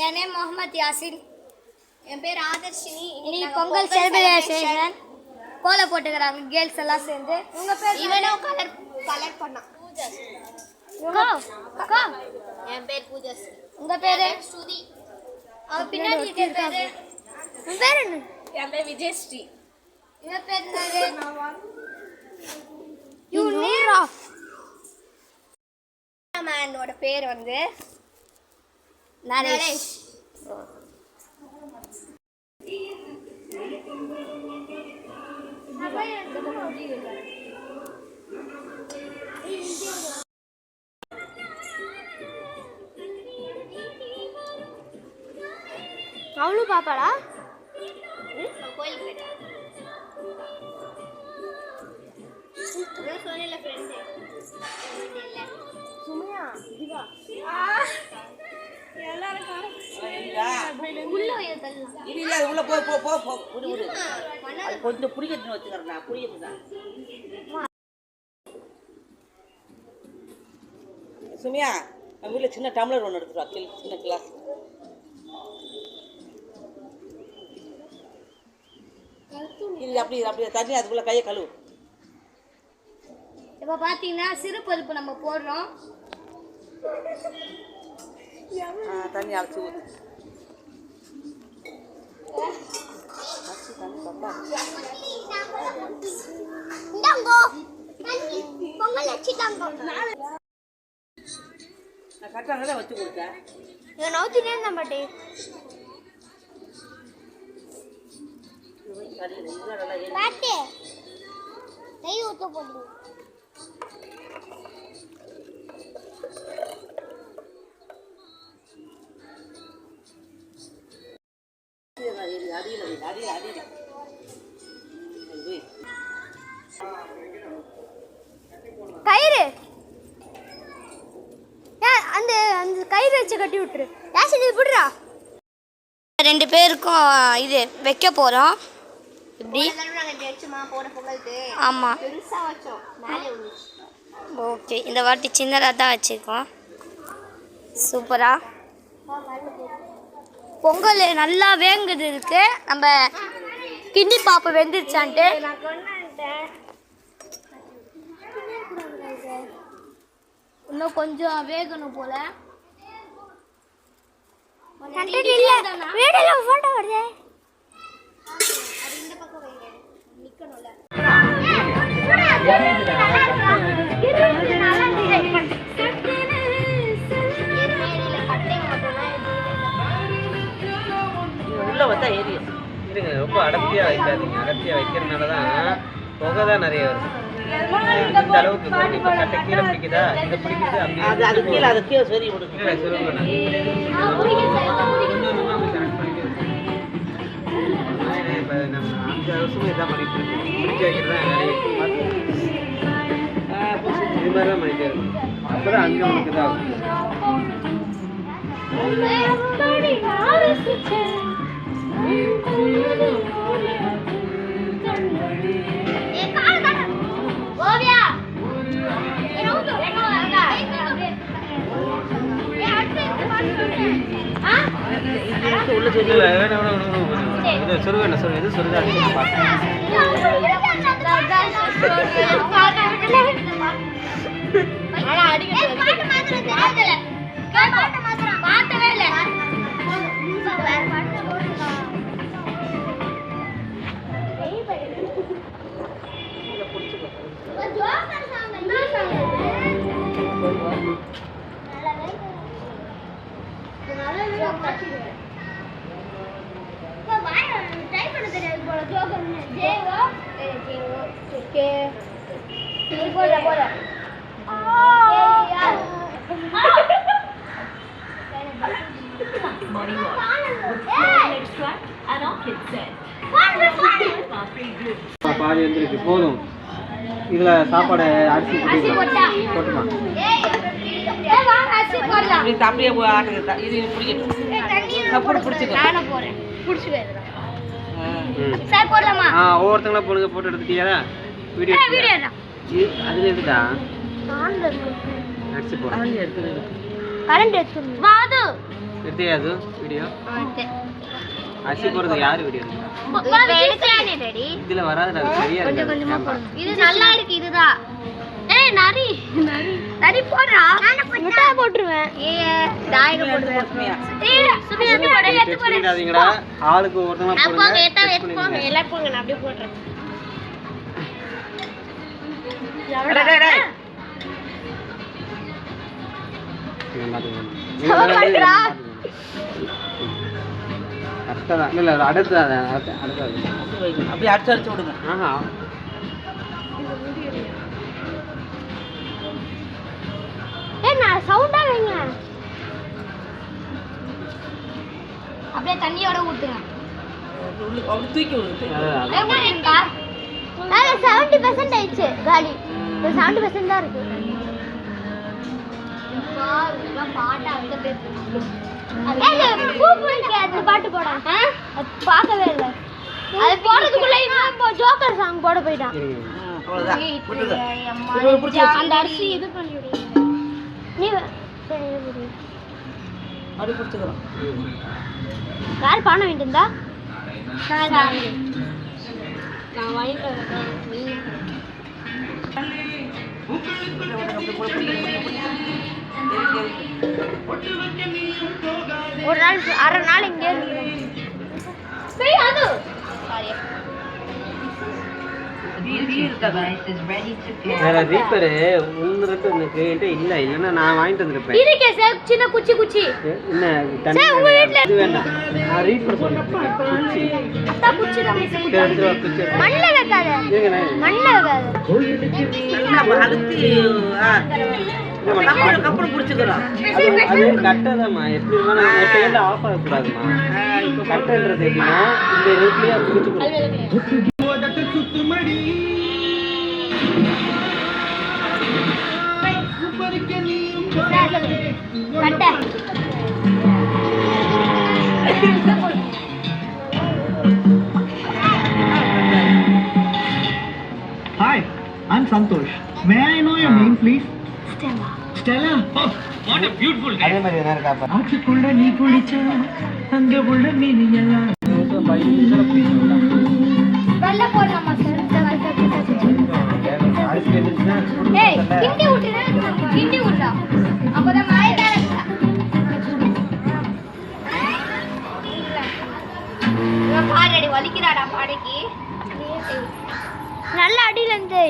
என் name Mohammed Yasin. என் பேர் ஆதர்ஷினி. இன்னைக்கு Pongal celebration கோல போட்டுக்கிறாங்க கேர்ள்ஸ் எல்லாம் சேர்ந்து. உங்க பேர்? இவனும் கலர் பண்ணான். என் பேர் பூஜா. உங்க பேரு? ஸ்ருதி. அவ பின்னாடி இருக்காங்க. உங்க பேர் என்ன? என் பேர் விஜயஸ்ரீ. இவ பேர் என்னது? யூனிரா. மேனோட பேர் வந்து நரேஷ். அவளும் பாப்பாளா? கோயிலுக்கு போயிட்டா. சொன்னல ஃப்ரெண்ட் சுமையா இதுவா எல்லாரும் உள்ள ஏதல்லாம் இல்ல உள்ள போ போ போ போ புடி புடி அது கொஞ்சம் புடிக்கிட்டு வச்சுக்கறேன் புடிக்கிட்டுடா சுமியா நம்ம வீட்ல சின்ன டம்ளர் ஒன்னு எடுத்துட்டு வா சின்ன கிளாஸ் இது அப்படியே தண்ணி அதுக்குள்ள கையை கழுவு. இப்போ பார்த்தீங்கன்னா சிறு பருப்பு நம்ம போடுறோம். தண்ணி அரைச்சி ஊற்று. நான் கரெக்டாக தான் வச்சு கொடுத்தேன். இதை நோத்தினே இருந்த மாட்டே. பாட்டு நெய் ஊற்ற போடுங்க. கயிறு அந்த அந்த கயிறு வச்சு கட்டி விட்டுரு. யாசின் இது விடுறா. 2 பேருக்கும் இது வைக்க போகிறோம். இப்படி ஆமாம். ஓகே இந்த வாட்டி சின்னதாக தான் வச்சுருக்கோம். சூப்பராக பொங்கல் நல்லா வேங்குது இருக்கு. நம்ம கிண்டி பாப்பா வெந்துருச்சான்ட்டு. இன்னும் கொஞ்சம் வேகணும் போல. உள்ள வந்தா ஏரியும் இருங்க ரொம்ப அடர்த்தியா வைக்காதீங்க. அடர்த்தியா வைக்கிறதுனால தான் புகை தான் நிறைய வருது. இந்த அளவுக்கு இப்போ கட்டை கீழே பிடிக்குதா இந்த பிடிக்குது அப்படி அது கீழே அது கீழே சரி விடுங்க. கீழே சொல்லுங்க நம்ம 5 வருஷமா இதான் பண்ணிட்டு இருக்கோம். பிடிக்க வைக்கிறது தான் வேலையை இது மாதிரி தான் பண்ணிட்டு இருக்கோம். அப்போதான் அங்கே நமக்கு இதாகும். உள்ள சொல்லு வேணும் சொல்லு எது சொல்லுதா பாதி வந்துருக்கு போதும். இதுல சாப்பாடு அரிசி போட்டுமா அப்படியே இது பிடிக்கட்டும். ஒவ்வொருத்தங்களா போடுங்க. போட்டு எடுத்துட்டியா வீடியோ அதுல எடுத்துட்டா அரிசி போடுறேன். கரண்ட் எடுத்துருங்க வாது எடுத்தியா அது வீடியோ அரிசி போடுறது யார் வீடியோ எடுக்கறானே ரெடி இதுல வராதுடா அது சரியா கொஞ்சம் இருக்கு கொஞ்சமா போடு இது நல்லா இருக்கு இதுதான் ஏய் நரி நரி போடுறா முட்டை போட்டுருவேன் ஏய் டாய்க போடுவேன் ஏய் சுமியா போடு எடுத்து போடு பண்ணிடாதீங்கடா ஆளுக்கு ஒருத்தமா போடுங்க போங்க ஏத்த போங்க எல்லாம் போங்க நான் அப்படியே போடுறேன் டேய் டேய் இல்ல அடுத்தது அப்படியே அடிச்சு அடிச்சு விடுங்க. ஆஹா ஏய் நான் சவுண்டா வைங்க அப்படியே தண்ணியோட ஊத்துங்க அப்படி தூக்கி விடுங்க. வேற 70% ஆயிடுச்சு காலி இப்போ 70% தான் இருக்கு பாட்டா வந்து பேசுறேன் பாட்டு போட அது பார்க்கவே இல்லை அது போடுறதுக்குள்ள இப்போ ஜோக்கர் சாங் போட போயிட்டான் அவ்வளவுதான். விட்டுருங்க. அந்த அரிசி இது பண்ணிவிடு நீ சரி இது புடி அப்படி பிடிச்சிக்கிறோம். யார் பானை வேண்டியிருந்தா நான் வாங்கிட்டு ஒரு நாள் அரை நாள் இங்கே அது வேற ரீப்பரு உன்னுக்கு உனக்கு என்கிட்ட இல்ல இல்லைன்னா நான் வாங்கிட்டு வந்திருப்பேன் இருக்கே சார் சின்ன குச்சி குச்சி என்ன தண்ணி உங்க வீட்ல இது வேண்டாம் நான் ரீப்பர் சொல்றேன் குச்சி அத்தா குச்சி தான் சரி, எடுத்துட்டு வா, குச்சி எடுத்துட்டு வா. மண்ணில் வைக்காத இருங்கண்ணே. மண்ணில் வைக்காத நல்லா அழுத்தி கப்பல் பிடிச்சிக்கிறோம். அது கட்டதாம்மா எப்படி இருந்தாலும் ஒரு செகண்ட் ஆஃப் ஆகக்கூடாதுமா கட்டுன்றது எப்படின்னா இந்த ரூட்லயே பிடிச்சிக்கணும் கட்ட Hi, I'm Santosh. May I know your name, please? Stella. Oh, what a beautiful name. அதே மாதிரி என்ன இருக்கா ஆற்றுக்குள்ள நீ குளிச்சா அங்க உள்ள மீன் எல்லாம் வெள்ள போடலாமா சார் ஏய் கிண்டி விட்டுனா கிண்டி விட்டா அப்பதான் மழை தான் பாடடி வலிக்கிறாடா பாடைக்கு நல்ல அடியில இருந்து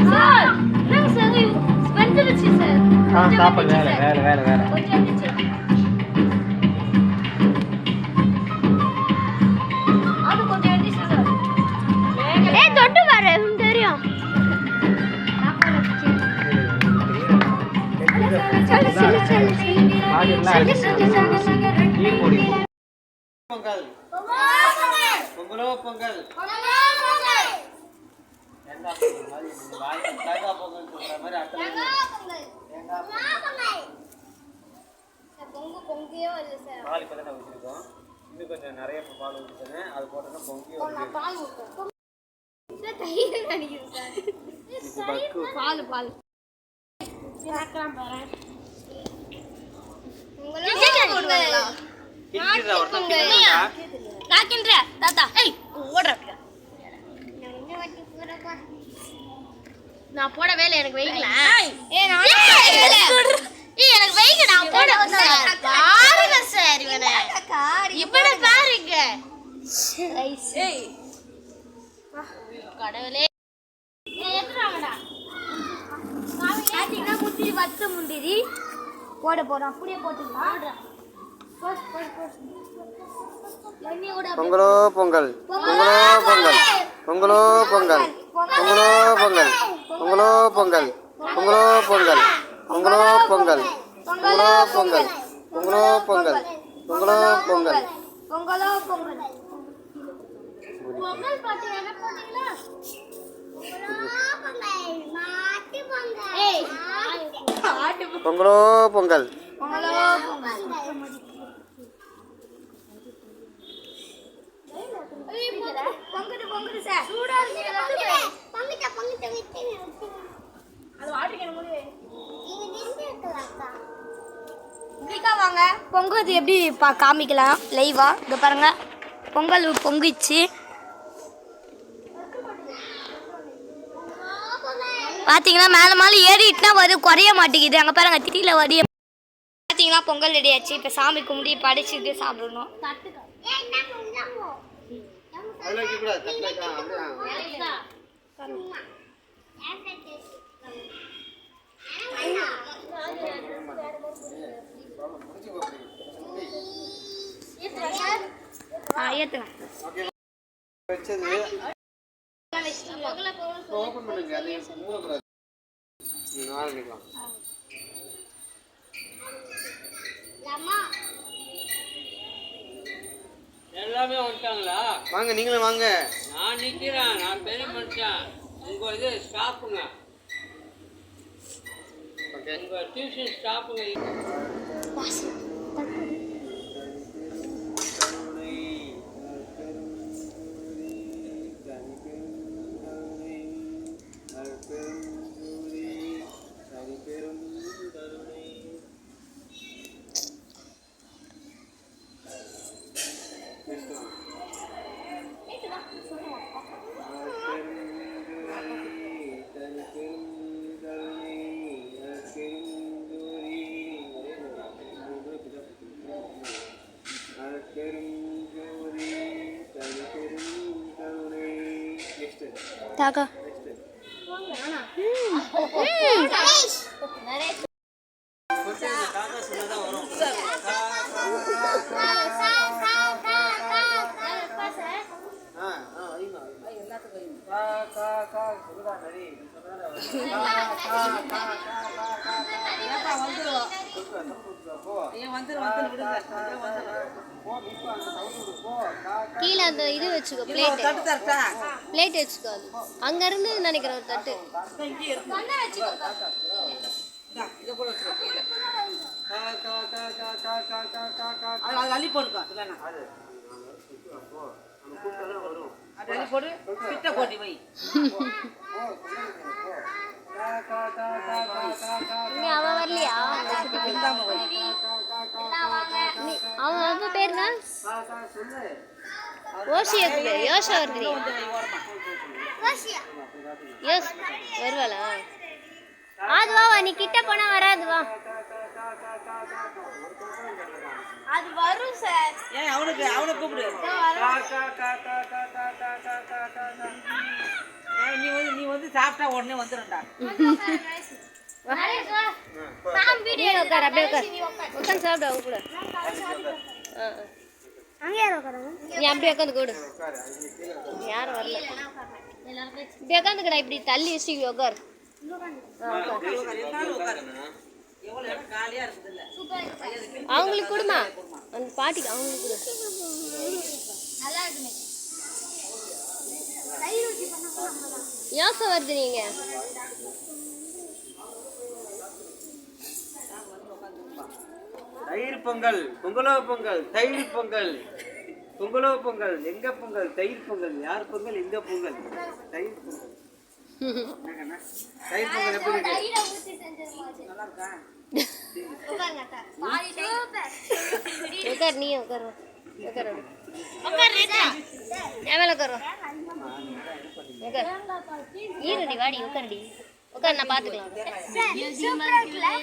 சார் நான் சார் ஸ்பென்ஸ் சார் சாப்பாடு வேலை கொஞ்சம் இருந்துச்சு அது கொஞ்சம் இருந்துச்சு சார் ஏய் தொட்டு பாரு தெரியும் பொங்கலோ பொங்கல் பால் இப்போ தான் ஊற்றிருக்கோம் இன்னும் கொஞ்சம் நிறைய பால் ஊற்றிட்டேன் அது போட்டோன்னா பொங்கி பால் பால் நான் போட வேலை எனக்கு வைக்கல எனக்கு வைக்க நான் போட பாருங்க சார் இவனை இப்படி பாருங்க கடவுளே முந்திரி வத்த முந்திரி போட போறோம் அப்படியே போட்டுக்கலாம் பொங்கலோ பொங்கல் பொங்கலோ பொங்கல் பொங்கலோ பொங்கல் பொங்கலோ பொங்கல் பொங்கலோ பொங்கல் பொங்கலோ பொங்கல் பொங்கலோ பொங்கல் பொங்கலோ பொங்கல் பொங்கலோ பொங்கல் பொங்கலோ பொங்கல் பொங்கலோ பொங்கல் பொங்கல் பாட்டு என்ன போட்டீங்களா பொங்கலோ பொங்கல் பொங்குது சார் சூடா இருக்கு பொங்கிட்ட விட்டு அது வாட்டர் கேன் மூடி வாங்க பொங்குறது எப்படி காமிக்கலாம் லைவா. இங்க பாருங்க பொங்கல் பொங்கிச்சு. பாத்தீங்கன்னா மேல மேல ஏறிட்டுனா வரும், குறைய மாட்டேங்குது. அங்க பாருங்க திட்டில வடி. பாத்தீங்கன்னா பொங்கல் ரெடி ஆச்சு. இப்ப சாமி கும்பிட்டு படைச்சிட்டு சாப்பிடணும். எல்லாமே வந்துட்டாங்களா? வாங்க, நீங்களும் வாங்க. நான் நிக்கிறேன், நான் பெரிய மனுஷன். உங்க இது ஸ்டாப்புங்க, உங்க டியூஷன் ஸ்டாப்புங்க. தாக்கா கீழே அந்த இது வச்சுக்கோ, பிளேட் வச்சுக்கோ. அது அங்க இருந்து நினைக்கிறேன் ஒரு தட்டு. அள்ளி போடுக்கா இல்லைன்னா அள்ளி போடு, கிட்ட போட்டி வை. அவ வரலையா? அவன் வந்து பேர் தான் ஓஷி இருக்குது. யோஷா வருது. யோஸ் வருவாளா? அது வா, நீ கிட்ட போனா வராது. வா, அது வரும் சார். ஏன் அவனுக்கு கூப்பிடு. நீ வந்து சாப்பிட்டா உடனே வந்துடும்டா. நீ உட்கார், அப்படியே உட்கார். உட்காந்து சாப்பிடு அவங்க கூட. நீ அப்படியே உட்காந்து கூடு. யாரும் வரல. இப்படி உட்காந்துக்கடா, இப்படி தள்ளி வச்சு உட்கார். அவங்களுக்கு கொடுமா, அந்த பாட்டிக்கு அவங்களுக்கு கொடு. யோசனை வருது. நீங்க தயிர் பொங்கல், பொங்கலோ பொங்கல், தயிர் பொங்கல், பொங்கலோ பொங்கல், எங்க பொங்கல், தயிர் பொங்கல். யார் பொங்கல்? எங்க பொங்கல், தயிர் பொங்கல். தயிர் பொங்கல் எப்படி இருக்கு? நல்லா இருக்கா? உட்கார், நீ உட்கார். உட்கார், என் மேல உட்கார். உட்கார், ஈரடி வாடி. உட்காரடி, உட்கார், நான் பாத்துக்கலாம். சூப்பரா இருக்கா?